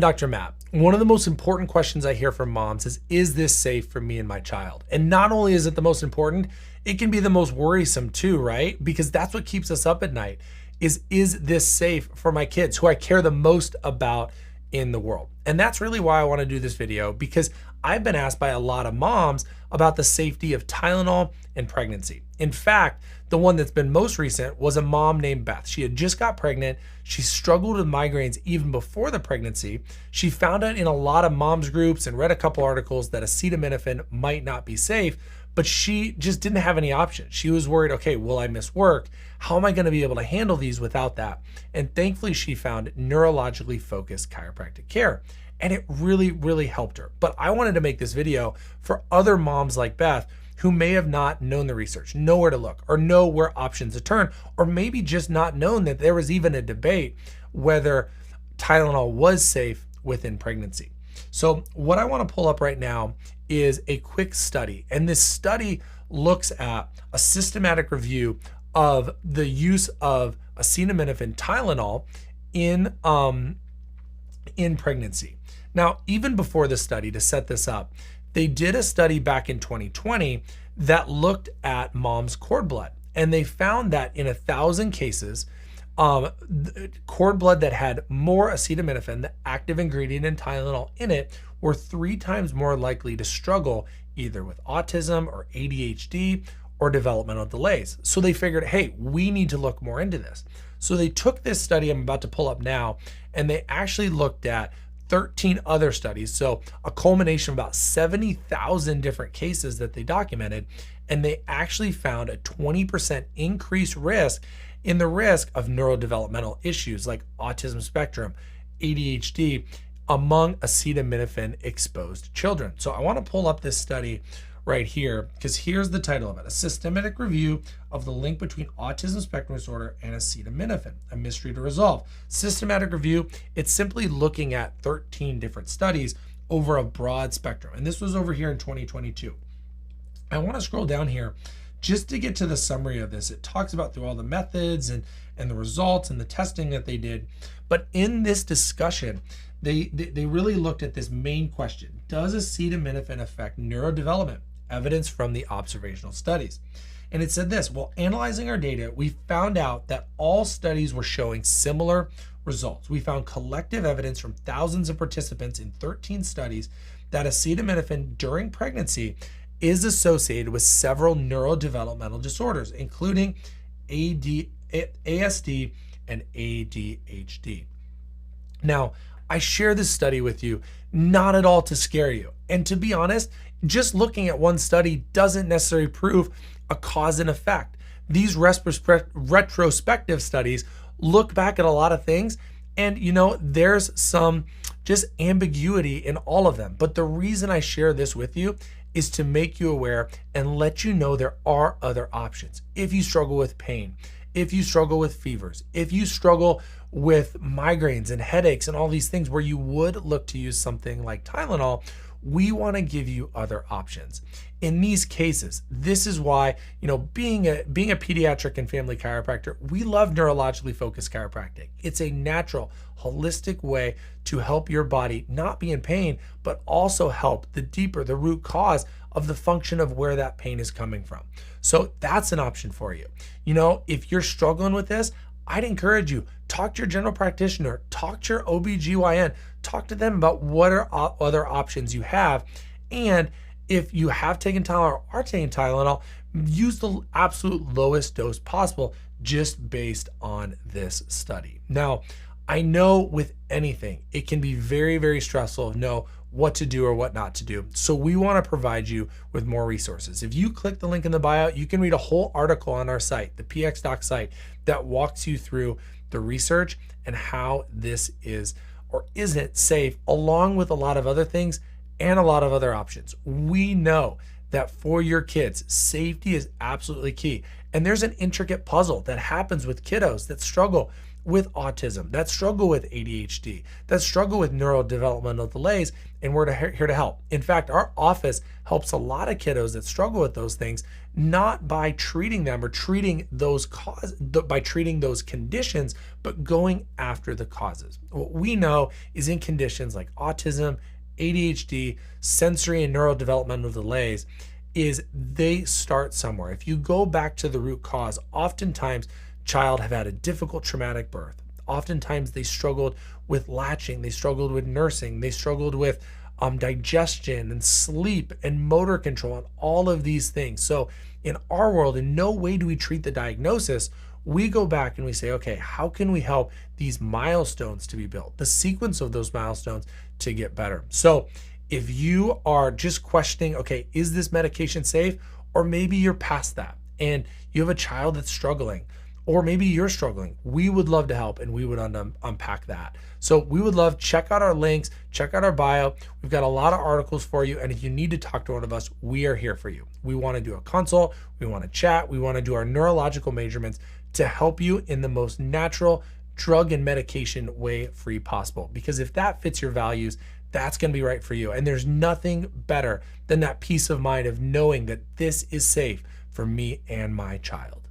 Dr. Matt, one of the most important questions I hear from moms is this safe for me and my child? And not only is it the most important, it can be the most worrisome too, right? Because that's what keeps us up at night is this safe for my kids who I care the most about in the world? And that's really why I want to do this video, because I've been asked by a lot of moms about the safety of Tylenol in pregnancy. In fact, the one that's been most recent was a mom named Beth. She had just got pregnant. She struggled with migraines even before the pregnancy. She found out in a lot of moms groups and read a couple articles that acetaminophen might not be safe, but she just didn't have any options. She was worried, okay, will I miss work? How am I going to be able to handle these without that? And thankfully, she found neurologically focused chiropractic care. And it really, really helped her. But I wanted to make this video for other moms like Beth who may have not known the research, know where to look, or know where options to turn, or maybe just not known that there was even a debate whether Tylenol was safe within pregnancy. So what I want to pull up right now is a quick study. And this study looks at a systematic review of the use of acetaminophen Tylenol in pregnancy. Now, even before the study, to set this up, they did a study back in 2020 that looked at mom's cord blood. And they found that in 1,000 cases, cord blood that had more acetaminophen, the active ingredient in Tylenol in it, were 3 times more likely to struggle either with autism or ADHD or developmental delays. So they figured, hey, we need to look more into this. So they took this study I'm about to pull up now, and they actually looked at 13 other studies. So a culmination of about 70,000 different cases that they documented. And they actually found a 20% increased risk in the risk of neurodevelopmental issues like autism spectrum, ADHD among acetaminophen exposed children. So I want to pull up this study right here, because here's the title of it: a systematic review of the link between autism spectrum disorder and acetaminophen, a mystery to resolve. Systematic review, it's simply looking at 13 different studies over a broad spectrum. And this was over here in 2022. I want to scroll down here just to get to the summary of this. It talks about through all the methods and the results and the testing that they did. But in this discussion, they really looked at this main question: does acetaminophen affect neurodevelopment? Evidence from the observational studies. And it said this: well, analyzing our data, we found out that all studies were showing similar results. We found collective evidence from thousands of participants in 13 studies that acetaminophen during pregnancy is associated with several neurodevelopmental disorders, including ASD and ADHD. Now, I share this study with you not at all to scare you. And to be honest, just looking at one study doesn't necessarily prove a cause and effect. These retrospective studies look back at a lot of things, and there's some just ambiguity in all of them. But the reason I share this with you is to make you aware and let you know there are other options. If you struggle with pain, if you struggle with fevers, if you struggle with migraines and headaches and all these things where you would look to use something like Tylenol, we want to give you other options. In these cases, this is why, being a pediatric and family chiropractor, we love neurologically focused chiropractic. It's a natural, holistic way to help your body not be in pain, but also help the root cause of the function of where that pain is coming from. So that's an option for you. If you're struggling with this, I'd encourage you, talk to your general practitioner, talk to your OBGYN, talk to them about what are other options you have. And if you have taken Tylenol or are taking Tylenol, use the absolute lowest dose possible just based on this study. Now, I know with anything, it can be very, very stressful to know what to do or what not to do. So we want to provide you with more resources. If you click the link in the bio, you can read a whole article on our site, the PXDoc site, that walks you through the research and how this is or isn't safe, along with a lot of other things and a lot of other options. We know that for your kids, safety is absolutely key. And there's an intricate puzzle that happens with kiddos that struggle with autism, that struggle with ADHD, that struggle with neurodevelopmental delays, and we're here to help. In fact, our office helps a lot of kiddos that struggle with those things, not by treating them or treating those by treating those conditions, but going after the causes. What we know is in conditions like autism, ADHD, sensory and neurodevelopmental delays, is they start somewhere. If you go back to the root cause, oftentimes child have had a difficult traumatic birth. Oftentimes they struggled with latching, they struggled with nursing, they struggled with digestion and sleep and motor control and all of these things. So in our world, in no way do we treat the diagnosis. We go back and we say, okay, how can we help these milestones to be built, the sequence of those milestones to get better? So if you are just questioning, okay, is this medication safe? Or maybe you're past that and you have a child that's struggling, or maybe you're struggling, we would love to help and we would unpack that. So we would love, check out our links, check out our bio. We've got a lot of articles for you. And if you need to talk to one of us, we are here for you. We want to do a consult. We want to chat. We want to do our neurological measurements to help you in the most natural drug and medication way free possible. Because if that fits your values, that's going to be right for you. And there's nothing better than that peace of mind of knowing that this is safe for me and my child.